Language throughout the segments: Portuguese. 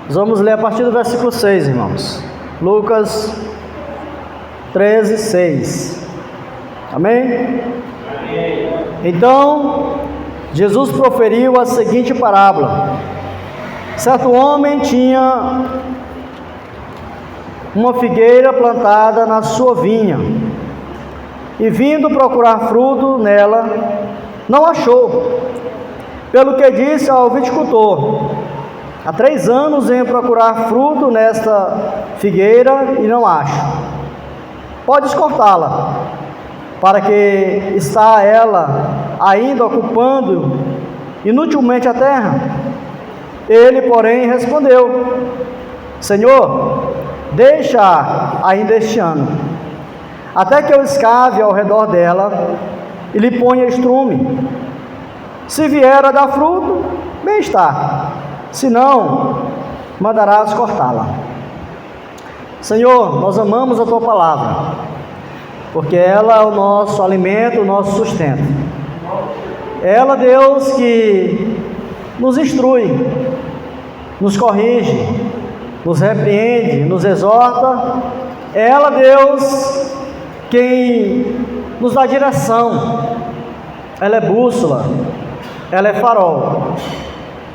Nós vamos ler a partir do versículo 6, irmãos. Lucas 13, 6. Amém? Amém. Então, Jesus proferiu a seguinte parábola. Certo homem tinha uma figueira plantada na sua vinha, e vindo procurar fruto nela, não achou. Pelo que disse ao viticultor: há 3 anos venho procurar fruto nesta figueira e não acho. Podes cortá-la, para que está ela ainda ocupando inutilmente a terra? Ele, porém, respondeu: Senhor, deixa ainda este ano, até que eu escave ao redor dela e lhe ponha estrume. Se vier a dar fruto, bem está; se não, mandarás cortá-la. Senhor, nós amamos a Tua palavra, porque ela é o nosso alimento, o nosso sustento. Ela, Deus, que nos instrui, nos corrige, nos repreende, nos exorta. Ela, Deus, quem nos dá direção. Ela é bússola, ela é farol.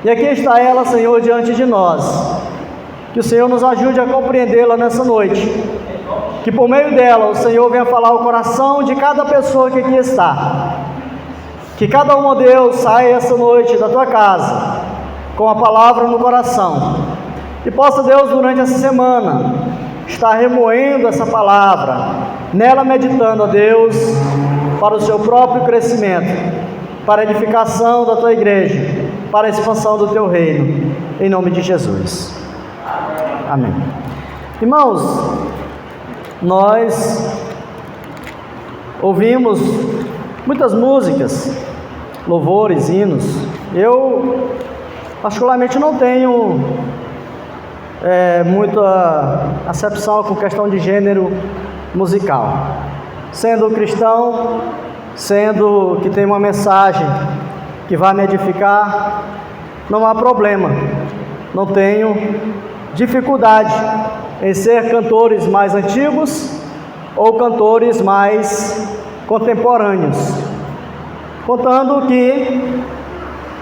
E aqui está ela, Senhor, diante de nós. Que o Senhor nos ajude a compreendê-la nessa noite. Que por meio dela o Senhor venha falar ao coração de cada pessoa que aqui está. Que cada um, Deus, saia essa noite da tua casa com a palavra no coração. E possa, Deus, durante essa semana, estar remoendo essa palavra, nela meditando, ó Deus, para o seu próprio crescimento, para a edificação da tua igreja, para a expansão do teu reino, em nome de Jesus. Amém. Irmãos, nós ouvimos muitas músicas, louvores, hinos. Eu, particularmente, não tenho muita acepção com questão de gênero musical. Sendo cristão, sendo que tem uma mensagem que vai me edificar, não há problema. Não tenho dificuldade em ser cantores mais antigos ou cantores mais contemporâneos, contando que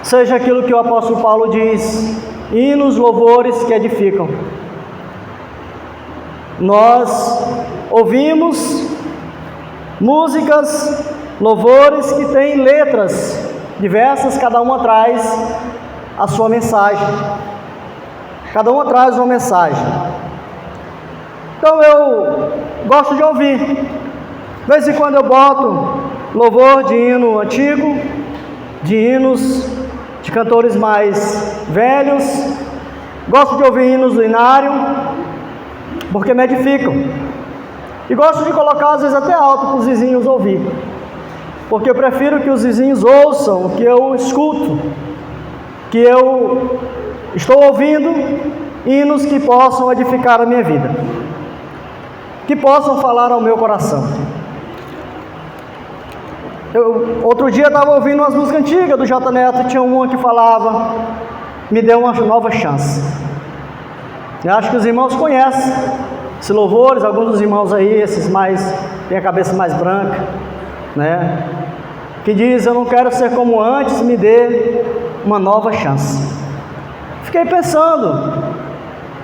seja aquilo que o apóstolo Paulo diz: hinos, louvores que edificam. Nós ouvimos músicas, louvores que têm letras diversas, cada uma traz a sua mensagem. Cada uma traz uma mensagem. Então eu gosto de ouvir. De vez em quando eu boto louvor de hino antigo, de hinos de cantores mais velhos. Gosto de ouvir hinos do Inário, porque me edificam. E gosto de colocar às vezes até alto para os vizinhos ouvir, porque eu prefiro que os vizinhos ouçam o que eu escuto, que eu estou ouvindo, hinos que possam edificar a minha vida, que possam falar ao meu coração. Outro dia estava ouvindo umas músicas antigas do J. Neto, tinha uma que falava: me dê uma nova chance. Eu acho que os irmãos conhecem esses louvores, alguns dos irmãos aí, esses mais, tem a cabeça mais branca, né? Que diz: eu não quero ser como antes, me dê uma nova chance. Fiquei pensando,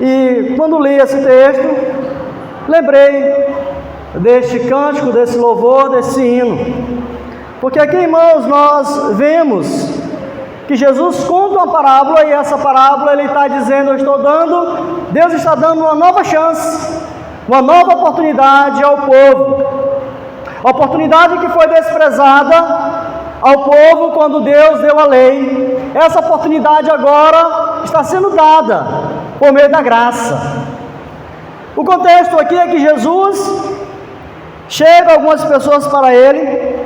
e quando li esse texto, lembrei deste cântico, desse louvor, desse hino. Porque aqui, irmãos, nós vemos que Jesus conta uma parábola, e essa parábola ele está dizendo: Deus está dando uma nova chance, uma nova oportunidade ao povo. A oportunidade que foi desprezada ao povo quando Deus deu a lei, essa oportunidade agora está sendo dada por meio da graça. O contexto aqui é que Jesus chega algumas pessoas para ele,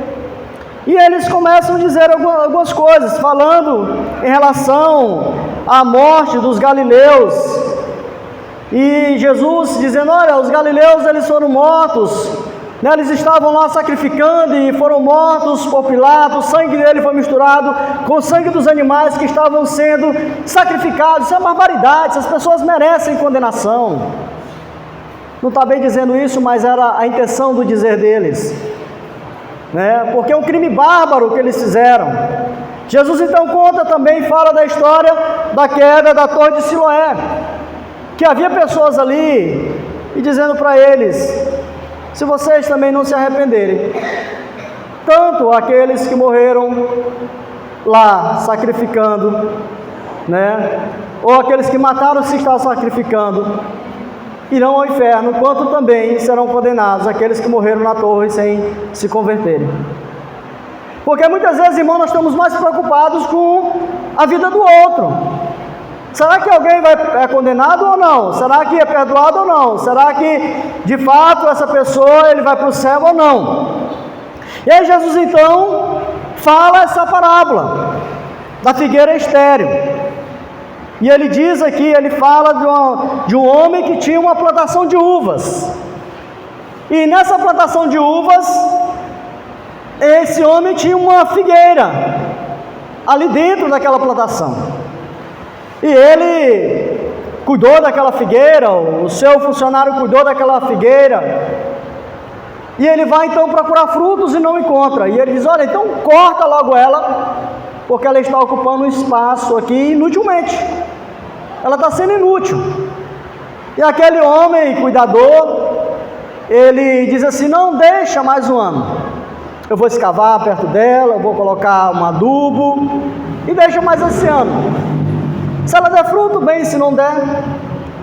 e eles começam a dizer algumas coisas, falando em relação à morte dos galileus. E Jesus dizendo: olha, os galileus eles foram mortos né? Eles estavam lá sacrificando e foram mortos por Pilatos, o sangue dele foi misturado com o sangue dos animais que estavam sendo sacrificados. Isso é barbaridade, essas pessoas merecem condenação. Não está bem dizendo isso, mas era a intenção do dizer deles, né? Porque é um crime bárbaro que eles fizeram. Jesus então conta também, fala da história da queda da torre de Siloé, que havia pessoas ali e dizendo para eles: se vocês também não se arrependerem, tanto aqueles que morreram lá sacrificando, né, ou aqueles que mataram se estão sacrificando, irão ao inferno, quanto também serão condenados aqueles que morreram na torre sem se converterem. Porque muitas vezes, irmão, nós estamos mais preocupados com a vida do outro. Será que alguém é condenado ou não? Será que é perdoado ou não? Será que, de fato, essa pessoa ele vai para o céu ou não? E aí Jesus, então, fala essa parábola da figueira estéril. E ele diz aqui, ele fala de um homem que tinha uma plantação de uvas. E nessa plantação de uvas, esse homem tinha uma figueira ali dentro daquela plantação. E ele cuidou daquela figueira, o seu funcionário cuidou daquela figueira. E ele vai então procurar frutos e não encontra. E ele diz: olha, então corta logo ela, porque ela está ocupando um espaço aqui inutilmente. Ela está sendo inútil. E aquele homem cuidador, ele diz assim: não, deixa mais um ano. Eu vou escavar perto dela, eu vou colocar um adubo e deixa mais esse ano. Se ela der fruto, bem, se não der,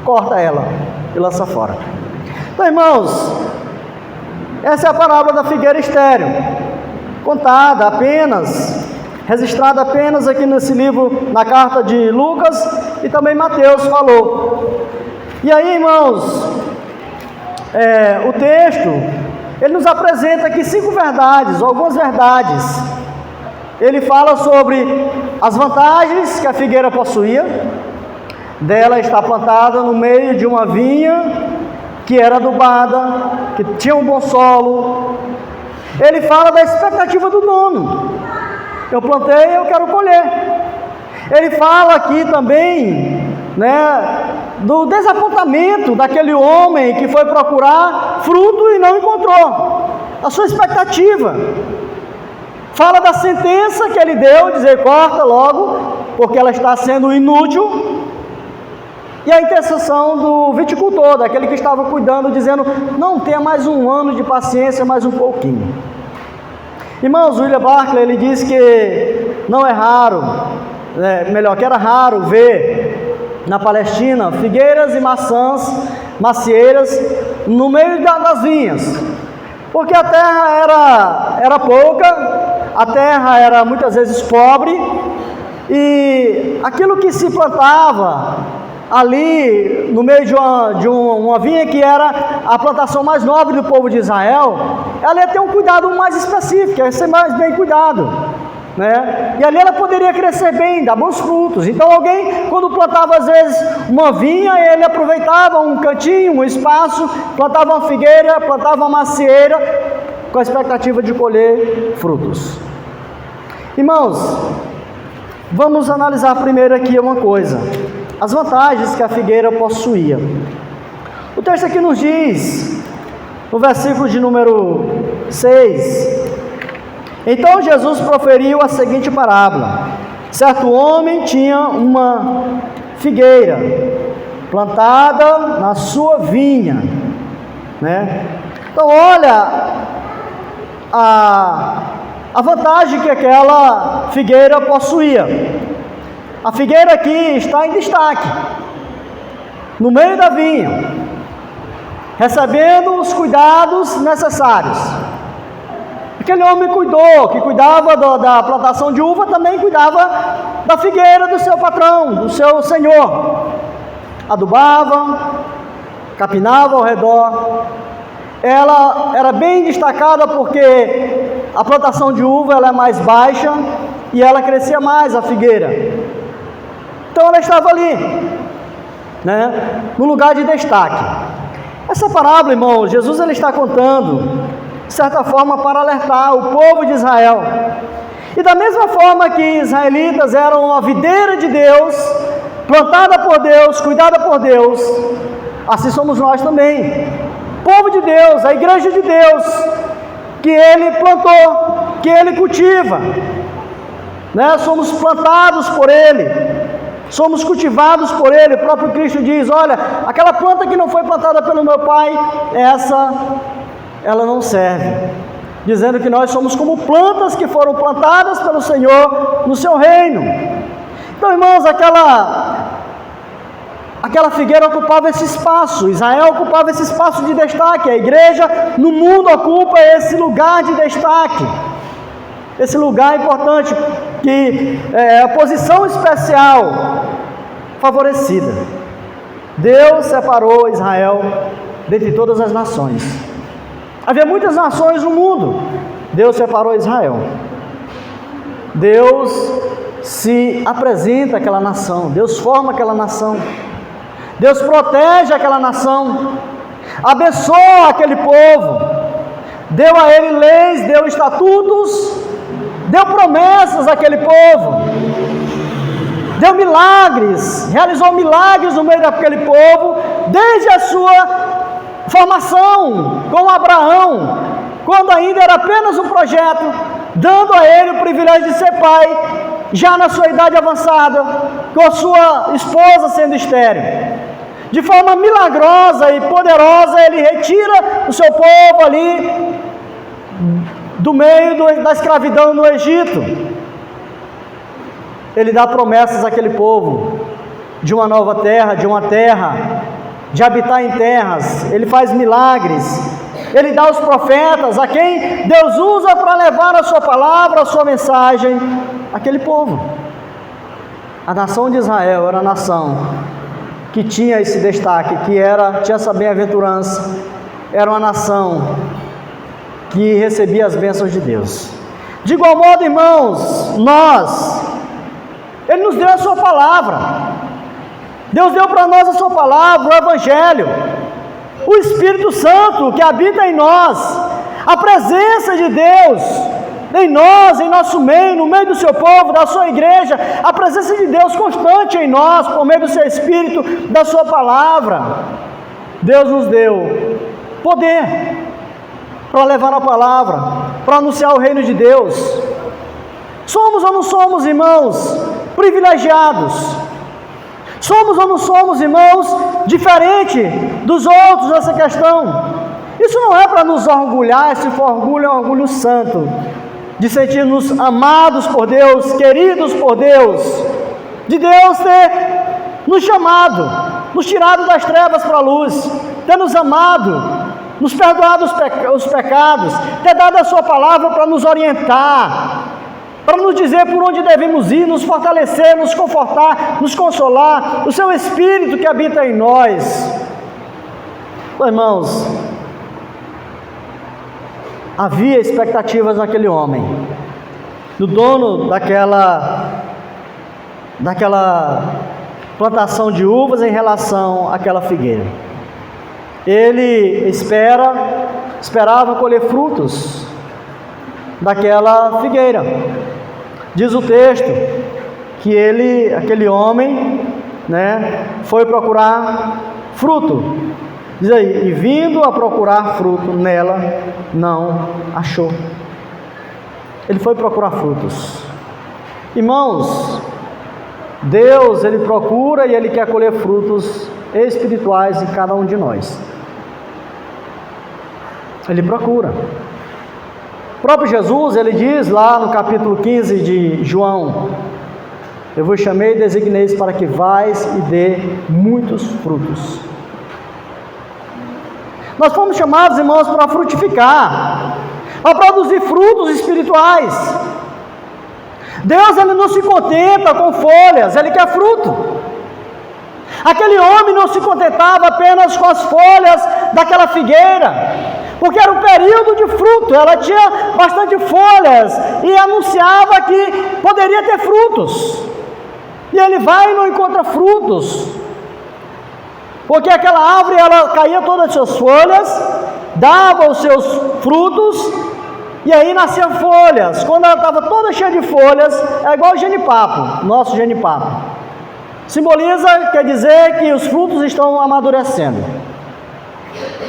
corta ela e lança fora. Então, irmãos, essa é a parábola da figueira estéril, contada apenas, registrada apenas aqui nesse livro, na carta de Lucas, e também Mateus falou. E aí, irmãos, o texto, ele nos apresenta aqui 5 verdades, algumas verdades. Ele fala sobre as vantagens que a figueira possuía, dela estar plantada no meio de uma vinha que era adubada, que tinha um bom solo. Ele fala da expectativa do dono: eu plantei, eu quero colher. Ele fala aqui também, né, do desapontamento daquele homem que foi procurar fruto e não encontrou, a sua expectativa. Fala da sentença que ele deu, dizer: corta logo, porque ela está sendo inútil. E a intercessão do viticultor, daquele que estava cuidando, dizendo: não, tenha mais um ano de paciência, mais um pouquinho. Irmãos, William Barclay, ele diz que não é raro, que era raro ver na Palestina figueiras e macieiras no meio das vinhas, porque a terra era pouca, a terra era muitas vezes pobre, e aquilo que se plantava ali no meio de uma vinha que era a plantação mais nobre do povo de Israel, ela ia ter um cuidado mais específico, ia ser mais bem cuidado, né? E ali ela poderia crescer bem, dar bons frutos. Então alguém, quando plantava às vezes uma vinha, ele aproveitava um cantinho, um espaço, plantava uma figueira, plantava uma macieira, com a expectativa de colher frutos. Irmãos, vamos analisar primeiro aqui uma coisa: as vantagens que a figueira possuía. O texto aqui nos diz, no versículo de número 6: então Jesus proferiu a seguinte parábola: certo homem tinha uma figueira plantada na sua vinha, né? Então olha a vantagem que aquela figueira possuía. A figueira aqui está em destaque, no meio da vinha, recebendo os cuidados necessários. Aquele homem que cuidava da plantação de uva, também cuidava da figueira do seu patrão, do seu senhor. Adubava, capinava ao redor. Ela era bem destacada porque a plantação de uva ela é mais baixa e ela crescia mais, a figueira. Então ela estava ali, né, no lugar de destaque. Essa parábola, irmãos, Jesus ele está contando de certa forma, para alertar o povo de Israel. E da mesma forma que israelitas eram uma videira de Deus, plantada por Deus, cuidada por Deus, assim somos nós também, povo de Deus, a igreja de Deus, que Ele plantou, que Ele cultiva, né? Somos plantados por Ele, somos cultivados por Ele. O próprio Cristo diz: olha, aquela planta que não foi plantada pelo meu Pai, ela não serve, dizendo que nós somos como plantas que foram plantadas pelo Senhor no seu reino. Então, irmãos, aquela figueira ocupava esse espaço, Israel ocupava esse espaço de destaque, a igreja no mundo ocupa esse lugar de destaque, esse lugar importante, que é a posição especial favorecida. Deus separou Israel dentre todas as nações. Havia muitas nações no mundo, Deus separou Israel. Deus se apresenta àquela nação, Deus forma aquela nação, Deus protege aquela nação, abençoa aquele povo, deu a ele leis, deu estatutos, deu promessas àquele povo, deu milagres, realizou milagres no meio daquele povo, desde a sua formação com Abraão, quando ainda era apenas um projeto, dando a ele o privilégio de ser pai, já na sua idade avançada, com a sua esposa sendo estéril. De forma milagrosa e poderosa, ele retira o seu povo ali do meio da escravidão no Egito. Ele dá promessas àquele povo de uma nova terra, de habitar em terras. Ele faz milagres, ele dá os profetas, a quem Deus usa para levar a sua palavra, a sua mensagem àquele povo. A nação de Israel era a nação que tinha esse destaque, tinha essa bem-aventurança, era uma nação que recebia as bênçãos de Deus. De igual modo, irmãos, Ele nos deu a sua palavra, Deus deu para nós a sua palavra, o Evangelho, o Espírito Santo que habita em nós, a presença de Deus em nós, em nosso meio, no meio do seu povo, da sua igreja, a presença de Deus constante em nós, por meio do seu Espírito, da sua palavra. Deus nos deu poder para levar a palavra, para anunciar o reino de Deus. Somos ou não somos, irmãos, privilegiados? Somos ou não somos, irmãos, diferente dos outros nessa questão? Isso não é para nos orgulhar, se for orgulho, é um orgulho santo, de sentir-nos amados por Deus, queridos por Deus, de Deus ter nos chamado, nos tirado das trevas para a luz, ter nos amado, nos perdoado os pecados, ter dado a sua palavra para nos orientar, para nos dizer por onde devemos ir, nos fortalecer, nos confortar, nos consolar, o seu Espírito que habita em nós. Irmãos, havia expectativas naquele homem, do dono daquela plantação de uvas em relação àquela figueira. Ele esperava colher frutos daquela figueira. Diz o texto que aquele homem, foi procurar fruto. Diz aí, e vindo a procurar fruto nela, não achou. Ele foi procurar frutos. Irmãos, Deus, Ele procura e Ele quer colher frutos espirituais em cada um de nós. Ele procura. O próprio Jesus, Ele diz lá no capítulo 15 de João: eu vos chamei e designei para que vais e dê muitos frutos. Nós fomos chamados, irmãos, para frutificar, para produzir frutos espirituais. Deus, Ele não se contenta com folhas, Ele quer fruto. Aquele homem não se contentava apenas com as folhas daquela figueira, porque era um período de fruto, ela tinha bastante folhas e anunciava que poderia ter frutos. E ele vai e não encontra frutos, porque aquela árvore, ela caía todas as suas folhas, dava os seus frutos, e aí nasciam folhas. Quando ela estava toda cheia de folhas, é igual o genipapo, nosso genipapo. Simboliza, quer dizer que os frutos estão amadurecendo.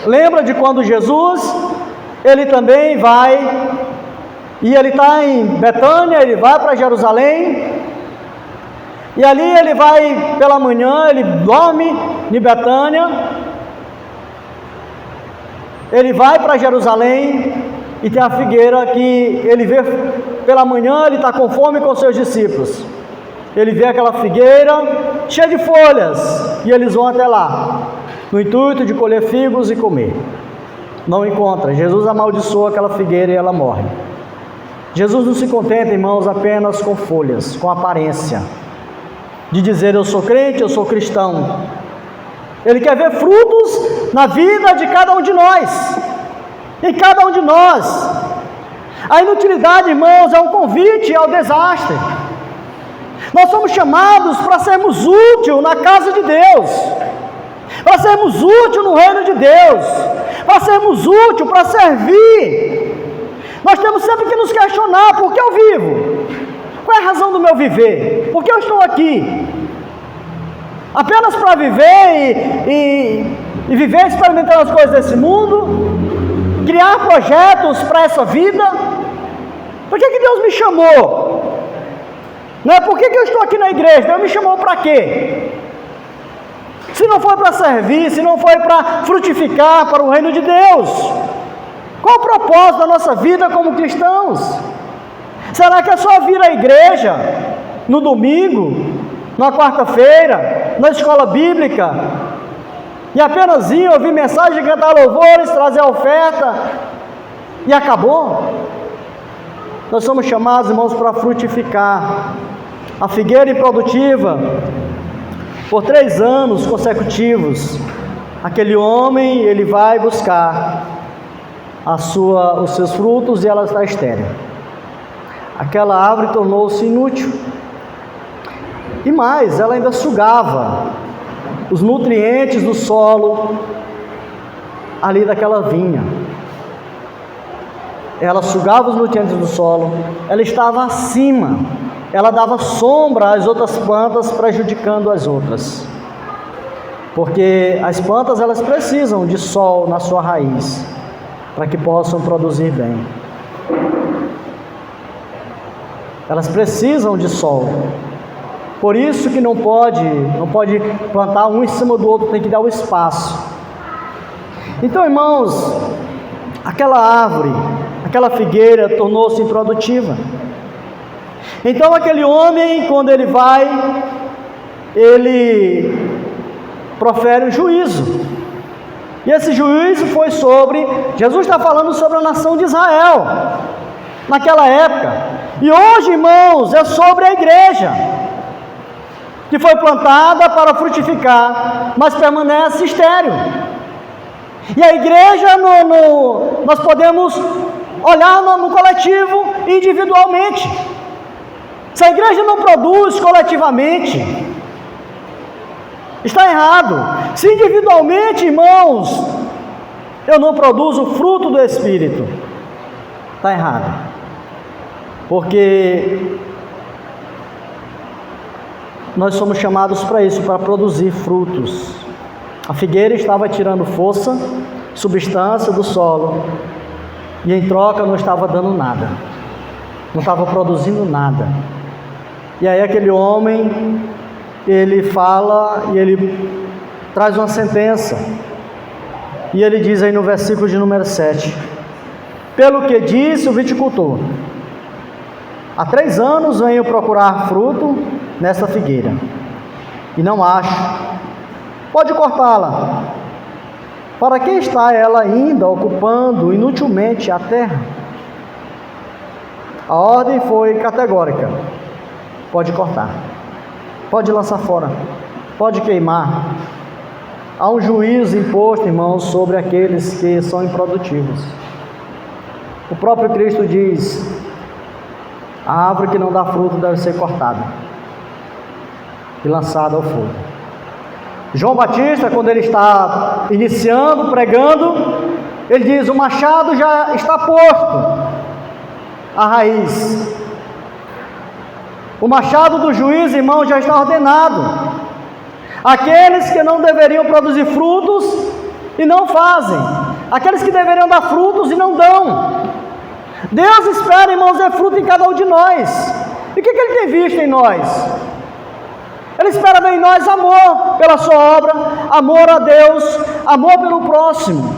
Lembra de quando Jesus, ele também vai, e ele está em Betânia, ele vai para Jerusalém, e ali ele vai pela manhã, ele dorme em Betânia, ele vai para Jerusalém, e tem a figueira que ele vê pela manhã, ele está com fome com seus discípulos. Ele vê aquela figueira cheia de folhas, e eles vão até lá, no intuito de colher figos e comer. Não encontra. Jesus amaldiçoa aquela figueira e ela morre. Jesus não se contenta, irmãos, apenas com folhas, com aparência, de dizer eu sou crente, eu sou cristão. Ele quer ver frutos na vida de cada um de nós, em cada um de nós. A inutilidade, irmãos, é um convite ao desastre. Nós somos chamados para sermos úteis na casa de Deus, para sermos úteis no reino de Deus, para sermos úteis para servir. Nós temos sempre que nos questionar: por que eu vivo? Qual é a razão do meu viver? Por que eu estou aqui? Apenas para viver e viver experimentando as coisas desse mundo? Criar projetos para essa vida? Por que Deus me chamou? Não é por que eu estou aqui na igreja? Deus me chamou para quê? Se não foi para servir, se não foi para frutificar para o reino de Deus, qual o propósito da nossa vida como cristãos? Será que é só vir à igreja no domingo, na quarta-feira, na escola bíblica, e apenas ir ouvir mensagem, cantar louvores, trazer oferta e acabou? Nós somos chamados, irmãos, para frutificar. A figueira improdutiva, por 3 anos consecutivos, aquele homem, ele vai buscar os seus frutos e ela está estéril. Aquela árvore tornou-se inútil. E mais, ela ainda sugava os nutrientes do solo ali daquela vinha. Ela sugava os nutrientes do solo, ela estava acima, ela dava sombra às outras plantas, prejudicando as outras. Porque as plantas, elas precisam de sol na sua raiz, para que possam produzir bem. Elas precisam de sol. Por isso que não pode plantar um em cima do outro, tem que dar o espaço. Então, irmãos, aquela árvore, aquela figueira tornou-se improdutiva. Então aquele homem, quando ele vai, ele profere um juízo. E esse juízo foi sobre, Jesus está falando sobre a nação de Israel, naquela época. E hoje, irmãos, é sobre a igreja, que foi plantada para frutificar, mas permanece estéril. E a igreja, nós podemos olhar no coletivo e individualmente. Se a igreja não produz coletivamente, está errado. Se individualmente, irmãos, eu não produzo o fruto do Espírito, está errado. Porque nós somos chamados para isso, para produzir frutos. A figueira estava tirando força, substância do solo, e em troca não estava dando nada, não estava produzindo nada. E aí aquele homem, ele fala e ele traz uma sentença, e ele diz aí no versículo de número 7: pelo que disse o viticultor, há 3 anos venho procurar fruto nessa figueira, e não acho. Pode cortá-la. Para que está ela ainda ocupando inutilmente a terra? A ordem foi categórica: pode cortar, pode lançar fora, pode queimar. Há um juízo imposto, irmãos, sobre aqueles que são improdutivos. O próprio Cristo diz: a árvore que não dá fruto deve ser cortada e lançada ao fogo. João Batista, quando ele está iniciando, pregando, ele diz: o machado já está posto à raiz. O machado do juiz, irmão, já está ordenado. Aqueles que não deveriam produzir frutos e não fazem. Aqueles que deveriam dar frutos e não dão. Deus espera, irmãos, ver fruto em cada um de nós. E o que Ele tem visto em nós? Ele espera ver em nós amor pela sua obra, amor a Deus, amor pelo próximo.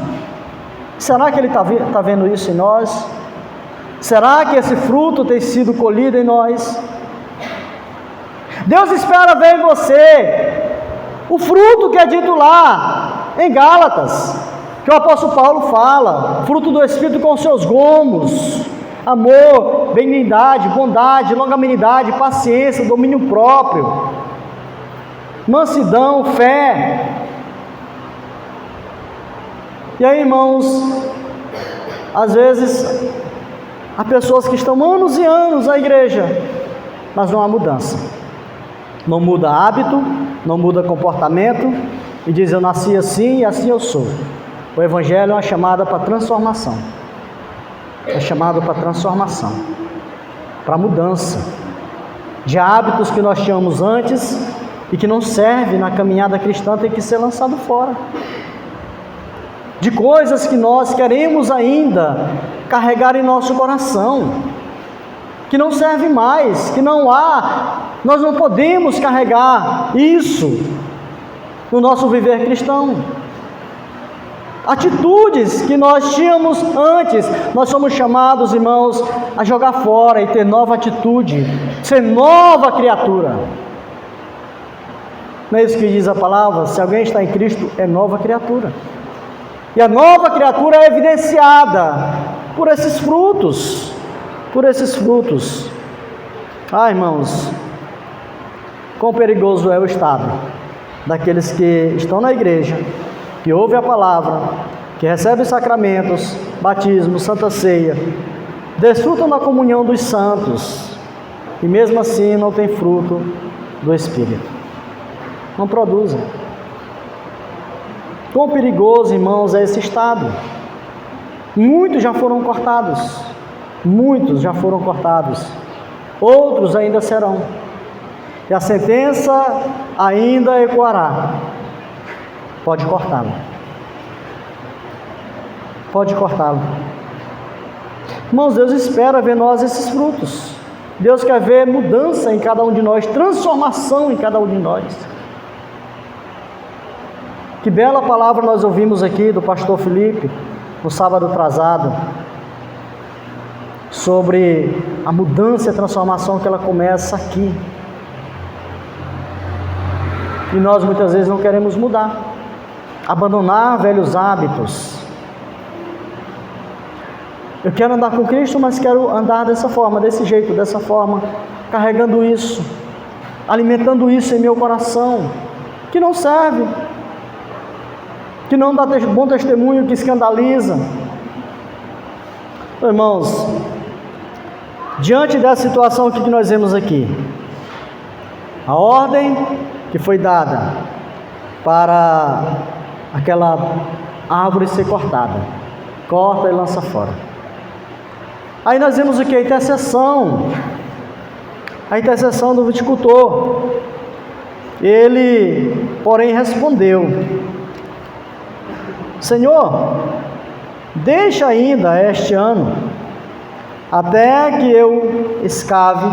Será que Ele está vendo isso em nós? Será que esse fruto tem sido colhido em nós? Deus espera ver em você o fruto que é dito lá em Gálatas, que o apóstolo Paulo fala: fruto do Espírito com seus gomos, amor, benignidade, bondade, longanimidade, paciência, domínio próprio, mansidão, fé. E aí, irmãos, às vezes há pessoas que estão anos e anos na igreja, mas não há mudança. Não muda hábito, não muda comportamento, e diz: eu nasci assim e assim eu sou. O Evangelho é uma chamada para transformação. É chamado para transformação, para mudança de hábitos que nós tínhamos antes e que não serve na caminhada cristã, tem que ser lançado fora. De coisas que nós queremos ainda carregar em nosso coração, que não serve mais, que não há, nós não podemos carregar isso no nosso viver cristão. Atitudes que nós tínhamos antes, nós somos chamados, irmãos, a jogar fora e ter nova atitude, ser nova criatura. Não é isso que diz a palavra? Se alguém está em Cristo, é nova criatura. E a nova criatura é evidenciada por esses frutos. Por esses frutos. Ah, irmãos, quão perigoso é o estado daqueles que estão na igreja, que ouvem a palavra, que recebem os sacramentos, batismo, santa ceia, desfrutam da comunhão dos santos, e mesmo assim não tem fruto do Espírito. Não produzem. Quão perigoso, irmãos, é esse estado. Muitos já foram cortados. Muitos já foram cortados. Outros ainda serão. E a sentença ainda ecoará. Pode cortá-lo. Pode cortá-lo. Irmãos, Deus espera ver nós esses frutos. Deus quer ver mudança em cada um de nós, transformação em cada um de nós. Que bela palavra nós ouvimos aqui do pastor Felipe, no sábado atrasado, sobre a mudança e a transformação que ela começa aqui. E nós muitas vezes não queremos mudar, abandonar velhos hábitos. Eu quero andar com Cristo, mas quero andar dessa forma, desse jeito, dessa forma, carregando isso, alimentando isso em meu coração, que não serve, que não dá bom testemunho, que escandaliza. Irmãos, diante dessa situação, o que nós vemos aqui? A ordem que foi dada para aquela árvore ser cortada, corta e lança fora. Aí nós vemos o que? A intercessão do viticultor. Ele, porém, respondeu: Senhor, deixa ainda este ano, até que eu escave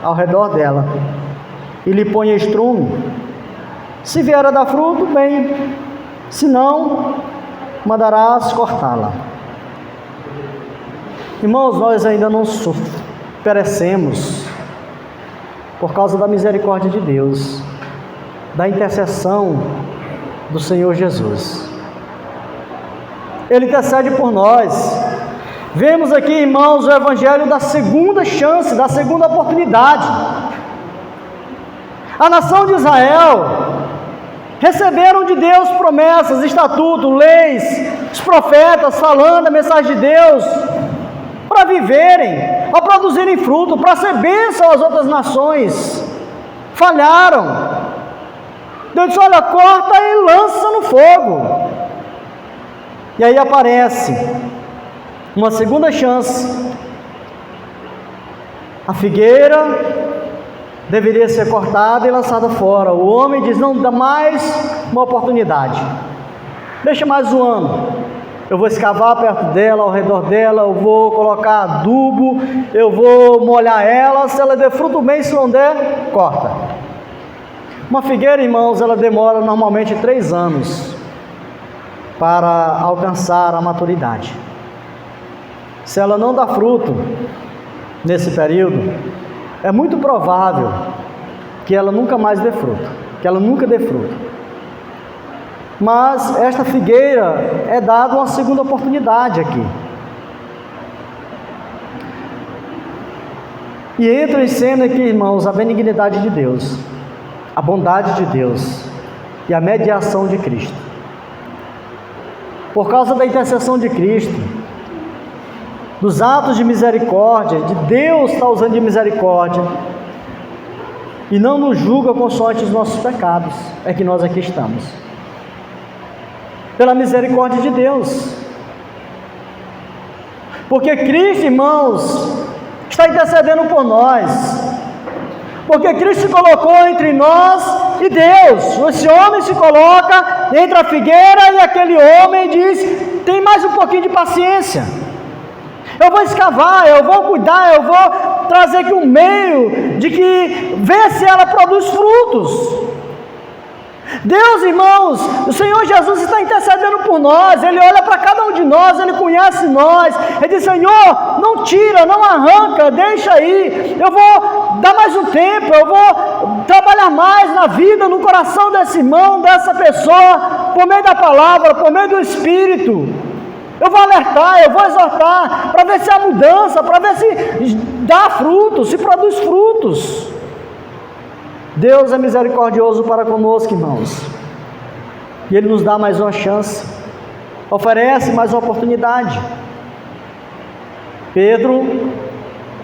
ao redor dela e lhe ponha estrume. Se vier a dar fruto, bem, se não, mandarás cortá-la. Irmãos, nós ainda não perecemos por causa da misericórdia de Deus, da intercessão do Senhor Jesus. Ele intercede por nós. Vemos aqui, irmãos, o evangelho da segunda chance, da segunda oportunidade. A nação de Israel receberam de Deus promessas, estatutos, leis, os profetas falando a mensagem de Deus, para viverem, para produzirem fruto, para ser bênção às outras nações. Falharam. Deus disse: olha, corta e lança no fogo. E aí aparece uma segunda chance. A figueira deveria ser cortada e lançada fora. O homem diz: não, dá mais uma oportunidade, deixa mais um ano. Eu vou escavar perto dela, ao redor dela, eu vou colocar adubo, eu vou molhar ela, se ela der fruto bem, se não der, corta. Uma figueira, irmãos, ela demora normalmente 3 anos para alcançar a maturidade. Se ela não dá fruto nesse período, é muito provável que ela nunca mais dê fruto, que ela nunca dê fruto. Mas esta figueira é dada uma segunda oportunidade aqui. E entra em cena aqui, irmãos, a benignidade de Deus, a bondade de Deus e a mediação de Cristo. Por causa da intercessão de Cristo, dos atos de misericórdia, de Deus está usando de misericórdia, e não nos julga consoante os nossos pecados, é que nós aqui estamos. Pela misericórdia de Deus. Porque Cristo, irmãos, está intercedendo por nós. Porque Cristo se colocou entre nós e Deus. Esse homem se coloca entre a figueira e aquele homem diz: tem mais um pouquinho de paciência. Eu vou escavar, eu vou cuidar, eu vou trazer aqui um meio de que ver se ela produz frutos. Deus, irmãos, o Senhor Jesus está intercedendo por nós. Ele olha para cada um de nós, Ele conhece nós. Ele diz: Senhor, não tira, não arranca, deixa aí. Eu vou dar mais um tempo, eu vou trabalhar mais na vida, no coração desse irmão, dessa pessoa, por meio da palavra, por meio do Espírito. Eu vou alertar, eu vou exortar, para ver se há mudança, para ver se dá frutos, se produz frutos. Deus é misericordioso para conosco, irmãos, e Ele nos dá mais uma chance, oferece mais uma oportunidade. Pedro,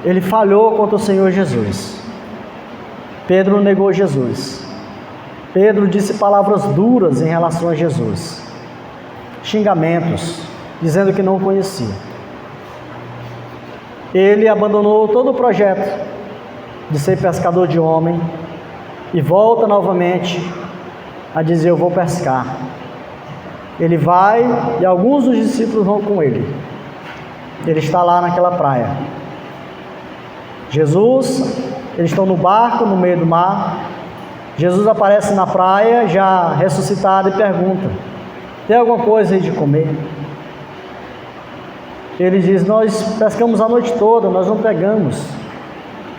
ele falhou contra o Senhor Jesus. Pedro negou Jesus. Pedro disse palavras duras em relação a Jesus, xingamentos, dizendo que não o conhecia. Ele abandonou todo o projeto de ser pescador de homem e volta novamente a dizer: eu vou pescar. Ele vai e alguns dos discípulos vão com ele. Ele está lá naquela praia. Jesus, eles estão no barco no meio do mar. Jesus aparece na praia já ressuscitado e pergunta: tem alguma coisa aí de comer? Ele diz: nós pescamos a noite toda, nós não pegamos.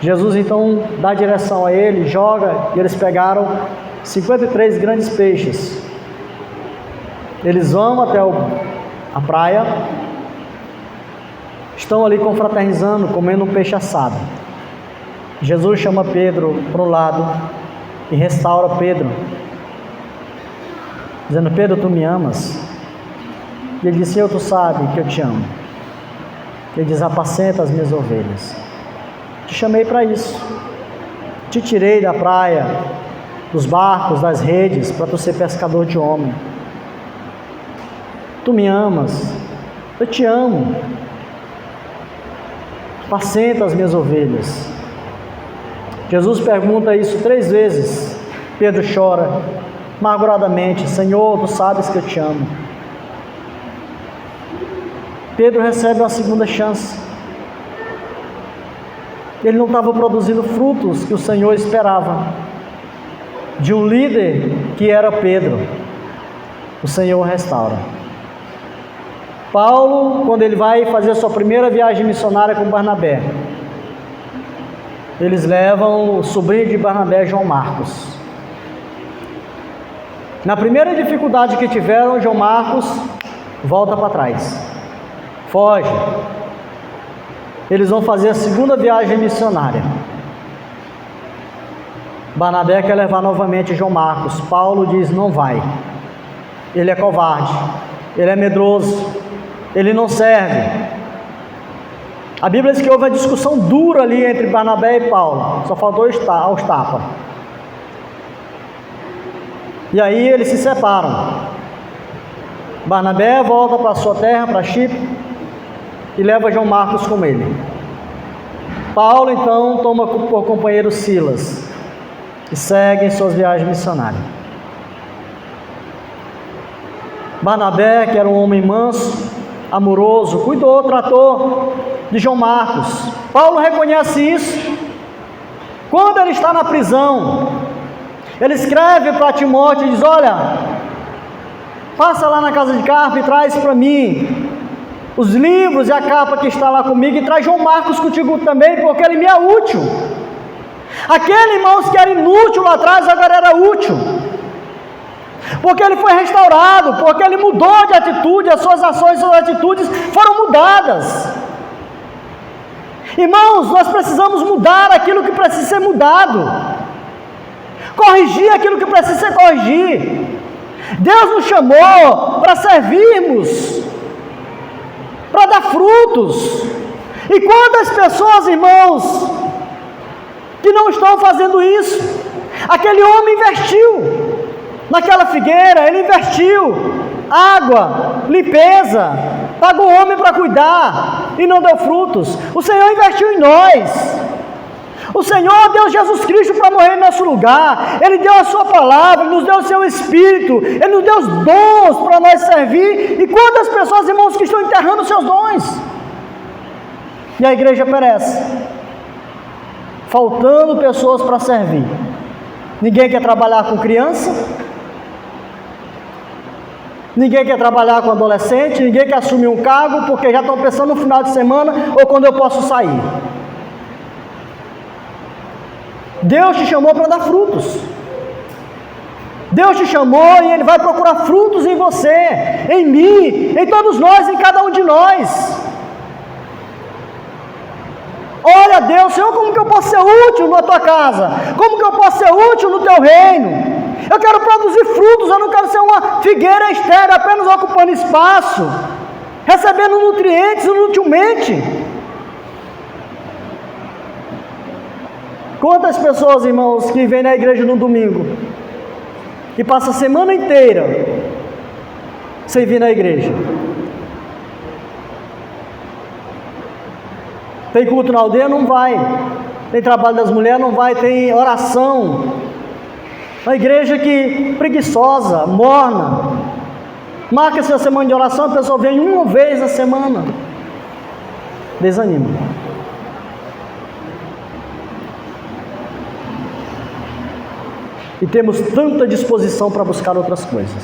Jesus então dá direção a ele, joga, e eles pegaram 53 grandes peixes. Eles vão até a praia, estão ali confraternizando, comendo um peixe assado. Jesus chama Pedro para o lado e restaura Pedro, dizendo: Pedro, tu me amas? E ele disse: Senhor, tu sabe que eu te amo. Ele diz: apacenta as minhas ovelhas. Te chamei para isso, te tirei da praia, dos barcos, das redes, para tu ser pescador de homem. Tu me amas, eu te amo. Apacenta as minhas ovelhas. Jesus pergunta isso 3 vezes. Pedro chora amarguradamente: Senhor, tu sabes que eu te amo. Pedro recebe uma segunda chance. Ele não estava produzindo frutos que o Senhor esperava de um líder que era Pedro. O Senhor restaura. Paulo, quando ele vai fazer a sua primeira viagem missionária com Barnabé, eles levam o sobrinho de Barnabé, João Marcos. Na primeira dificuldade que tiveram, João Marcos volta para trás, foge. Eles vão fazer a segunda viagem missionária. Barnabé quer levar novamente João Marcos. Paulo diz: não vai. Ele é covarde, ele é medroso, ele não serve. A Bíblia diz que houve uma discussão dura ali entre Barnabé e Paulo, só faltou aos tapas. E aí eles se separam. Barnabé volta para sua terra, para Chipre, e leva João Marcos com ele. Paulo então toma por companheiro Silas e segue em suas viagens missionárias. Barnabé, que era um homem manso, amoroso, cuidou, tratou de João Marcos. Paulo reconhece isso quando ele está na prisão. Ele escreve para Timóteo e diz: olha, passa lá na casa de capa e traz para mim os livros e a capa que está lá comigo, e traz João Marcos contigo também, porque ele me é útil. Aquele, irmãos, que era inútil lá atrás, agora era útil, porque ele foi restaurado, porque ele mudou de atitude, as suas ações, suas atitudes foram mudadas. Irmãos, nós precisamos mudar aquilo que precisa ser mudado, corrigir aquilo que precisa ser corrigido. Deus nos chamou para servirmos, para dar frutos. E quantas pessoas, irmãos, que não estão fazendo isso? Aquele homem investiu naquela figueira, ele investiu água, limpeza, pagou o homem para cuidar e não deu frutos. O Senhor investiu em nós. O Senhor deu Jesus Cristo para morrer em nosso lugar. Ele deu a sua palavra, Ele nos deu o seu Espírito, Ele nos deu os dons para nós servir. E quantas pessoas, irmãos, que estão enterrando os seus dons? E a igreja perece, faltando pessoas para servir. Ninguém quer trabalhar com criança, ninguém quer trabalhar com adolescente, ninguém quer assumir um cargo, porque já estão pensando no final de semana ou quando eu posso sair. Deus te chamou para dar frutos. Deus te chamou e Ele vai procurar frutos em você, em mim, em todos nós, em cada um de nós. Olha, Deus, Senhor, como que eu posso ser útil na tua casa? Como que eu posso ser útil no teu reino? Eu quero produzir frutos, eu não quero ser uma figueira estéril, apenas ocupando espaço, recebendo nutrientes inutilmente. Quantas pessoas, irmãos, que vêm na igreja no domingo e passam a semana inteira sem vir na igreja? Tem culto na aldeia? Não vai. Tem trabalho das mulheres? Não vai. Tem oração. Uma igreja que preguiçosa, morna. Marca-se a semana de oração, a pessoa vem uma vez a semana. Desanima. E temos tanta disposição para buscar outras coisas,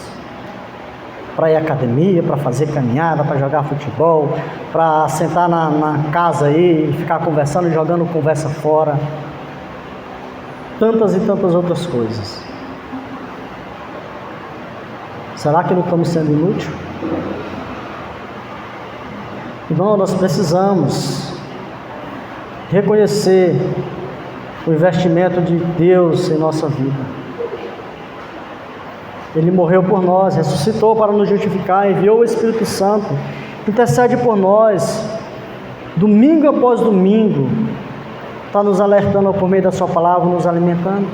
para ir à academia, para fazer caminhada, para jogar futebol, para sentar na casa aí e ficar conversando, jogando conversa fora, tantas e tantas outras coisas. Será que não estamos sendo inúteis? Irmão, nós precisamos reconhecer o investimento de Deus em nossa vida. Ele morreu por nós, ressuscitou para nos justificar, enviou o Espírito Santo, intercede por nós, domingo após domingo, está nos alertando por meio da sua palavra, nos alimentando.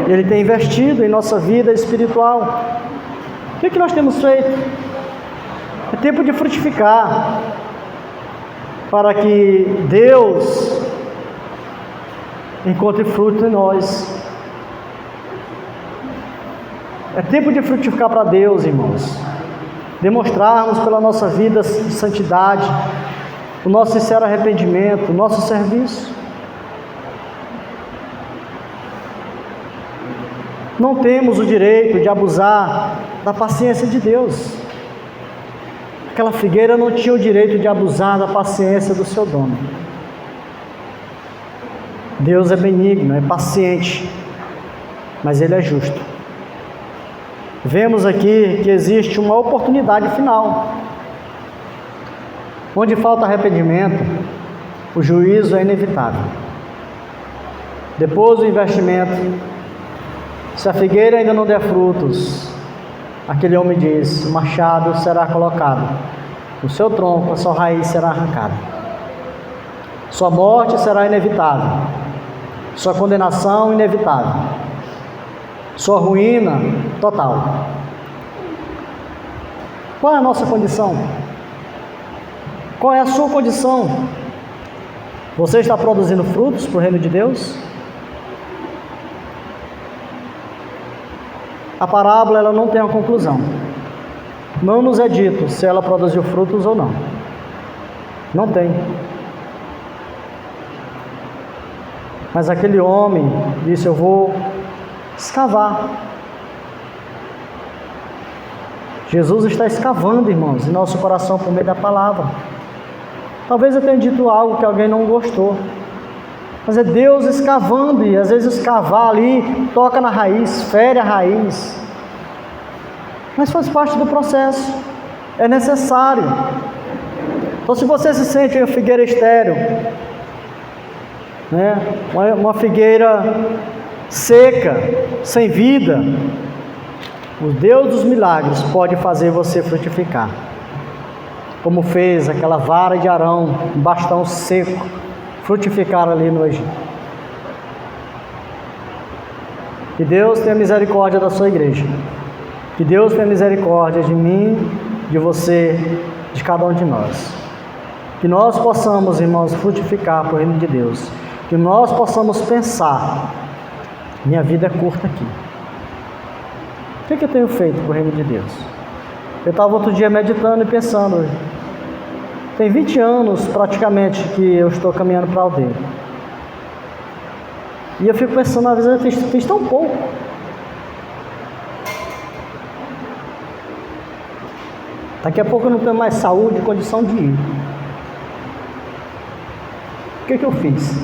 Ele tem investido em nossa vida espiritual. O que nós temos feito? É tempo de frutificar, para que Deus encontre fruto em nós. É tempo de frutificar para Deus, irmãos. Demonstrarmos pela nossa vida de santidade, o nosso sincero arrependimento, o nosso serviço. Não temos o direito de abusar da paciência de Deus. Aquela figueira não tinha o direito de abusar da paciência do seu dono. Deus é benigno, é paciente, mas Ele é justo. Vemos aqui que existe uma oportunidade final. Onde falta arrependimento, o juízo é inevitável. Depois do investimento, se a figueira ainda não der frutos, aquele homem diz: o machado será colocado no seu tronco, a sua raiz será arrancada. Sua morte será inevitável, sua condenação inevitável. sua ruína total. Qual é a nossa condição? Qual é a sua condição? Você está produzindo frutos para o reino de Deus? A parábola ela não tem uma conclusão. Não nos é dito se ela produziu frutos ou não. Não tem. Mas aquele homem disse: eu vou escavar. Jesus está escavando, irmãos, em nosso coração por meio da palavra. Talvez eu tenha dito algo que alguém não gostou, mas é Deus escavando, e às vezes escavar ali toca na raiz, fere a raiz, mas faz parte do processo, é necessário. Então, se você se sente uma figueira estéril, né, uma figueira seca, sem vida, o Deus dos milagres pode fazer você frutificar, como fez aquela vara de Arão, um bastão seco, frutificar ali no Egito. Que Deus tenha misericórdia da sua igreja, que Deus tenha misericórdia de mim, de você, de cada um de nós. Que nós possamos, irmãos, frutificar para o reino de Deus, que nós possamos pensar: minha vida é curta aqui, o que eu tenho feito para o reino de Deus? Eu estava outro dia meditando e pensando, tem 20 anos praticamente que eu estou caminhando para a aldeia, e eu fico pensando, às vezes eu fiz tão pouco. Daqui a pouco eu não tenho mais saúde e condição de ir. O que eu fiz?